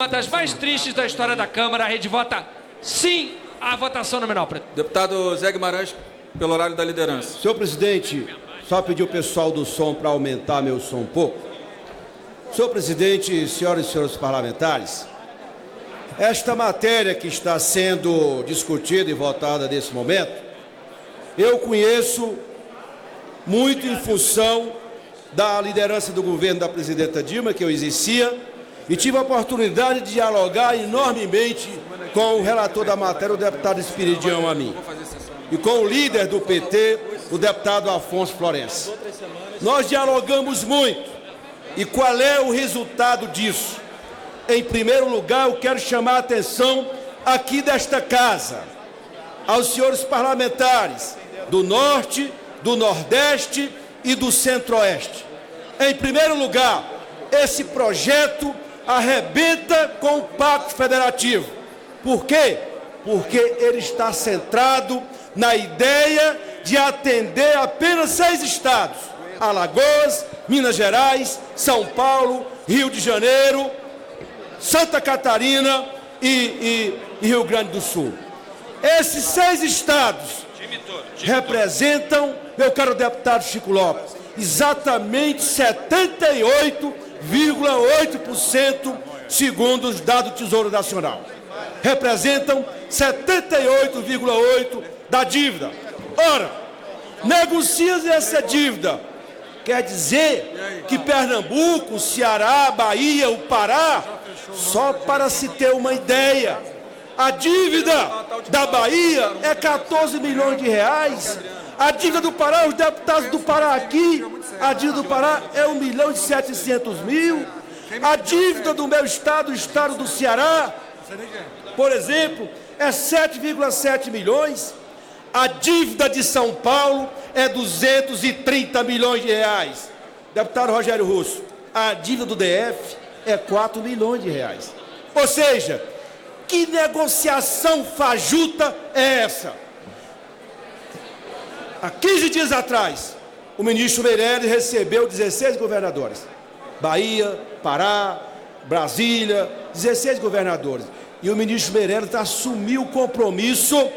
Uma das mais tristes da história da Câmara, a rede vota sim à votação nominal. Deputado Zé Guimarães, pelo horário da liderança. Senhor presidente, só pedir o pessoal do som para aumentar meu som um pouco. Senhor presidente, senhoras e senhores parlamentares, esta matéria que está sendo discutida e votada nesse momento, eu conheço muito em função da liderança do governo da presidenta Dilma, que eu exercia, e tive a oportunidade de dialogar enormemente com o relator da matéria, o deputado Espiridião Amin, e com o líder do PT, o deputado Afonso Florencio. Nós dialogamos muito. E qual é o resultado disso? Em primeiro lugar, eu quero chamar a atenção aqui desta casa, aos senhores parlamentares do Norte, do Nordeste e do Centro-Oeste. Em primeiro lugar, esse projeto arrebenta com o Pacto Federativo. Por quê? Porque ele está centrado na ideia de atender apenas 6 estados: Alagoas, Minas Gerais, São Paulo, Rio de Janeiro, Santa Catarina e Rio Grande do Sul. Esses 6 estados representam, meu caro deputado Chico Lopes, exatamente 78,8% segundo os dados do Tesouro Nacional. Representam 78,8% da dívida. Ora, negocia-se essa dívida. Quer dizer que Pernambuco, Ceará, Bahia, o Pará, só para se ter uma ideia, a dívida da Bahia é 14 milhões de reais. A dívida do Pará, os deputados do Pará aqui, a dívida do Pará é 1.700.000. A dívida do meu estado, o estado do Ceará, por exemplo, é 7,7 milhões. A dívida de São Paulo é 230 milhões de reais. Deputado Rogério Russo, a dívida do DF é 4 milhões de reais. Ou seja, que negociação fajuta é essa? Há 15 dias atrás, o ministro Meirelles recebeu 16 governadores. Bahia, Pará, Brasília, 16 governadores. E o ministro Meirelles assumiu o compromisso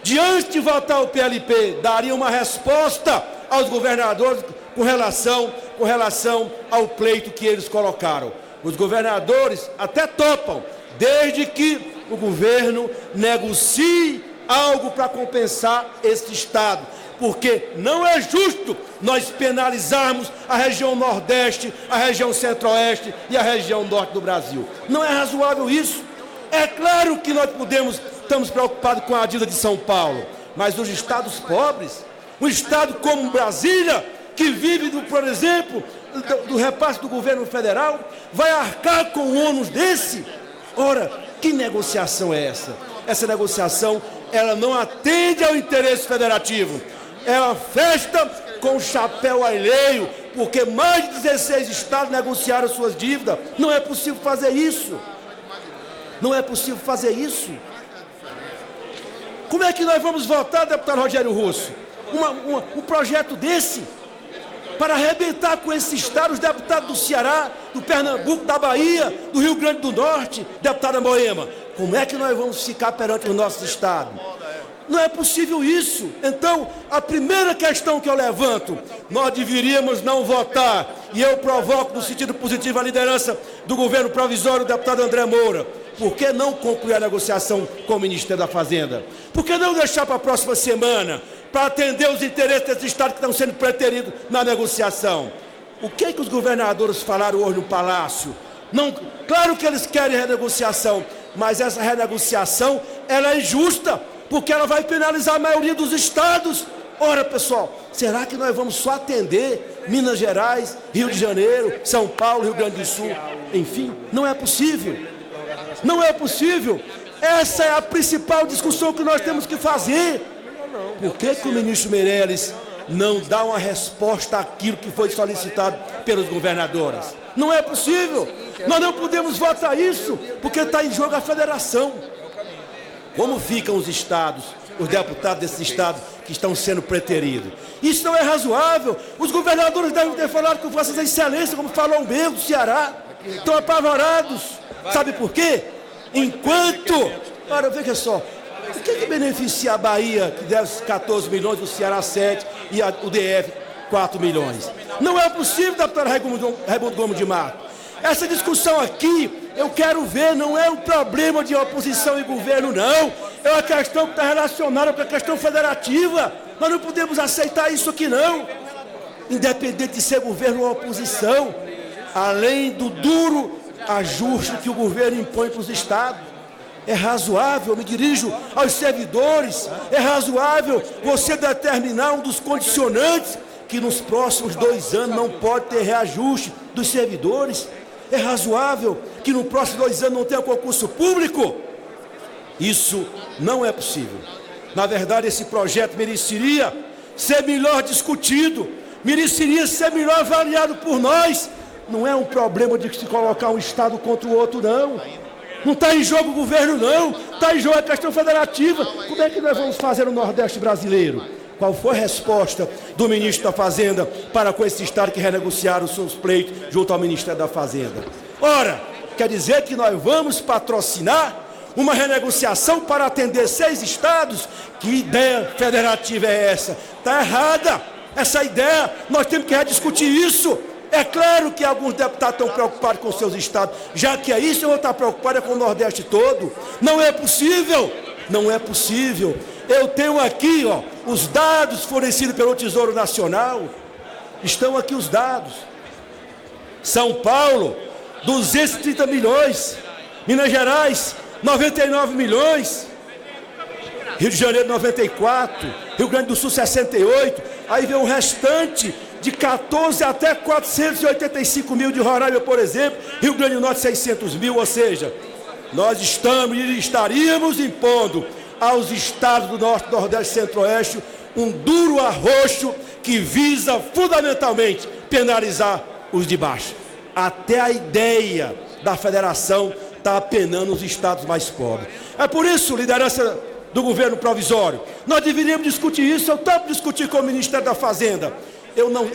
de, antes de votar o PLP, daria uma resposta aos governadores com relação ao pleito que eles colocaram. Os governadores até topam, desde que o governo negocie algo para compensar esse estado. Porque não é justo nós penalizarmos a região Nordeste, a região Centro-Oeste e a região Norte do Brasil. Não é razoável isso. É claro que nós estamos preocupados com a dívida de São Paulo, mas os estados pobres, um estado como Brasília, que vive, por exemplo, do repasse do governo federal, vai arcar com um ônus desse? Ora, que negociação é essa? Essa negociação, ela não atende ao interesse federativo. Ela festa com o chapéu alheio, porque mais de 16 estados negociaram suas dívidas. Não é possível fazer isso. Não é possível fazer isso. Como é que nós vamos votar, deputado Rogério Russo, um projeto desse para arrebentar com esse estado, os deputados do Ceará, do Pernambuco, da Bahia, do Rio Grande do Norte, deputada Moema? Como é que nós vamos ficar perante o nosso estado? Não é possível isso. Então, a primeira questão que eu levanto, nós deveríamos não votar, e eu provoco no sentido positivo a liderança do governo provisório, o deputado André Moura. Por que não concluir a negociação com o Ministério da Fazenda? Por que não deixar para a próxima semana, para atender os interesses desses estados que estão sendo preteridos na negociação? O que os governadores falaram hoje no Palácio? Não, claro que eles querem renegociação, mas essa renegociação ela é injusta, porque ela vai penalizar a maioria dos estados. Ora, pessoal, será que nós vamos só atender Minas Gerais, Rio de Janeiro, São Paulo, Rio Grande do Sul? Enfim, não é possível. Não é possível. Essa é a principal discussão que nós temos que fazer. Por que o ministro Meirelles não dá uma resposta àquilo que foi solicitado pelos governadores? Não é possível. Nós não podemos votar isso, porque está em jogo a federação. Como ficam os estados, os deputados desses estados que estão sendo preteridos? Isso não é razoável. Os governadores devem ter falado com vossas excelências, como falou o meu do Ceará. Estão apavorados. Sabe por quê? Enquanto... Ora, veja só, o que beneficia a Bahia, que deve 14 milhões, o Ceará 7 e o DF 4 milhões? Não é possível, deputado Raimundo Gomes de Mato. Essa discussão aqui, eu quero ver, não é um problema de oposição e governo, não. É uma questão que está relacionada com a questão federativa. Nós não podemos aceitar isso aqui, não. Independente de ser governo ou oposição, além do duro ajuste que o governo impõe para os estados, é razoável, me dirijo aos servidores, é razoável você determinar um dos condicionantes que nos próximos 2 anos não pode ter reajuste dos servidores. É razoável que no próximo 2 anos não tenha concurso público? Isso não é possível. Na verdade, esse projeto mereceria ser melhor discutido, mereceria ser melhor avaliado por nós. Não é um problema de se colocar um Estado contra o outro, não. Não está em jogo o governo, não. Está em jogo a questão federativa. Como é que nós vamos fazer no Nordeste brasileiro? Qual foi a resposta do ministro da Fazenda para com esse Estado que renegociaram os seus pleitos junto ao Ministério da Fazenda? Ora, quer dizer que nós vamos patrocinar uma renegociação para atender 6 estados? Que ideia federativa é essa? Está errada essa ideia, nós temos que rediscutir isso. É claro que alguns deputados estão preocupados com seus estados, já que é isso, eu vou estar preocupado com o Nordeste todo. Não é possível, não é possível. Eu tenho aqui, ó, os dados fornecidos pelo Tesouro Nacional. Estão aqui os dados. São Paulo, 230 milhões. Minas Gerais, 99 milhões. Rio de Janeiro, 94. Rio Grande do Sul, 68. Aí vem o restante de 14 até 485 mil de Roraima, por exemplo. Rio Grande do Norte, 600 mil. Ou seja, nós estaríamos impondo aos estados do Norte, Nordeste e Centro-Oeste um duro arroxo que visa fundamentalmente penalizar os de baixo. Até a ideia da federação está apenando os estados mais pobres. É por isso, liderança do governo provisório, nós deveríamos discutir isso. Eu topo discutir com o Ministério da Fazenda.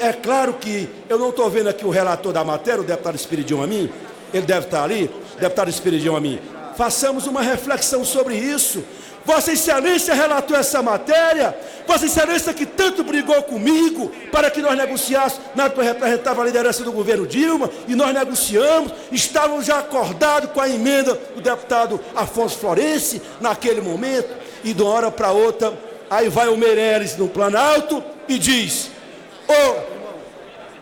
É claro que eu não estou vendo aqui o relator da matéria, o deputado Espiridião Amin, ele deve estar ali, deputado Espiridião Amin. Façamos uma reflexão sobre isso. Vossa Excelência relatou essa matéria, Vossa Excelência que tanto brigou comigo para que nós negociássemos, na época eu representava a liderança do governo Dilma, e nós negociamos, estávamos já acordados com a emenda do deputado Afonso Florense, naquele momento, e de uma hora para outra, aí vai o Meirelles no Planalto e diz: ou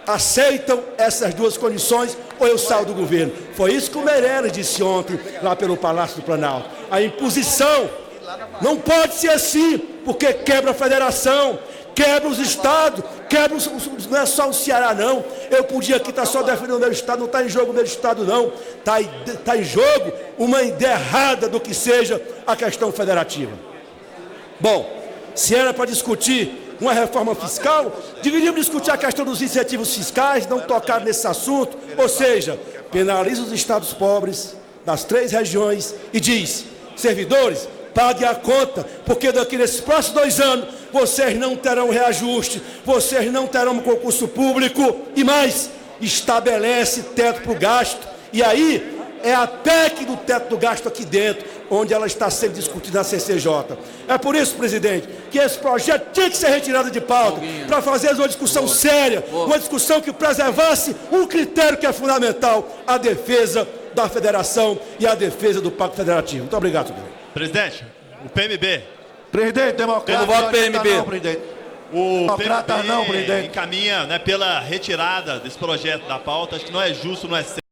aceitam essas duas condições, ou eu saio do governo. Foi isso que o Meirelles disse ontem, lá pelo Palácio do Planalto. A imposição não pode ser assim, porque quebra a federação, quebra os estados, não é só o Ceará, não. Eu podia aqui estar só defendendo o meu estado, não está em jogo o meu estado, não. Está em jogo uma ideia errada do que seja a questão federativa. Bom, se era para discutir uma reforma fiscal, deveríamos discutir a questão dos incentivos fiscais, não tocar nesse assunto, ou seja, penaliza os estados pobres das 3 regiões e diz: servidores, pague a conta, porque daqui nesses próximos 2 anos, vocês não terão reajuste, vocês não terão concurso público, e mais, estabelece teto para o gasto. E aí, é a PEC do teto do gasto aqui dentro, onde ela está sendo discutida na CCJ. É por isso, presidente, que esse projeto tinha que ser retirado de pauta, para fazer uma discussão séria, uma discussão que preservasse um critério que é fundamental: a defesa da federação e a defesa do Pacto Federativo. Muito obrigado, senhor. Presidente, o PMB. Presidente, democrata. Eu não voto PMB. Não, presidente. O Democrata PMB não, presidente. encaminha, né, pela retirada desse projeto da pauta. Acho que não é justo, não é certo.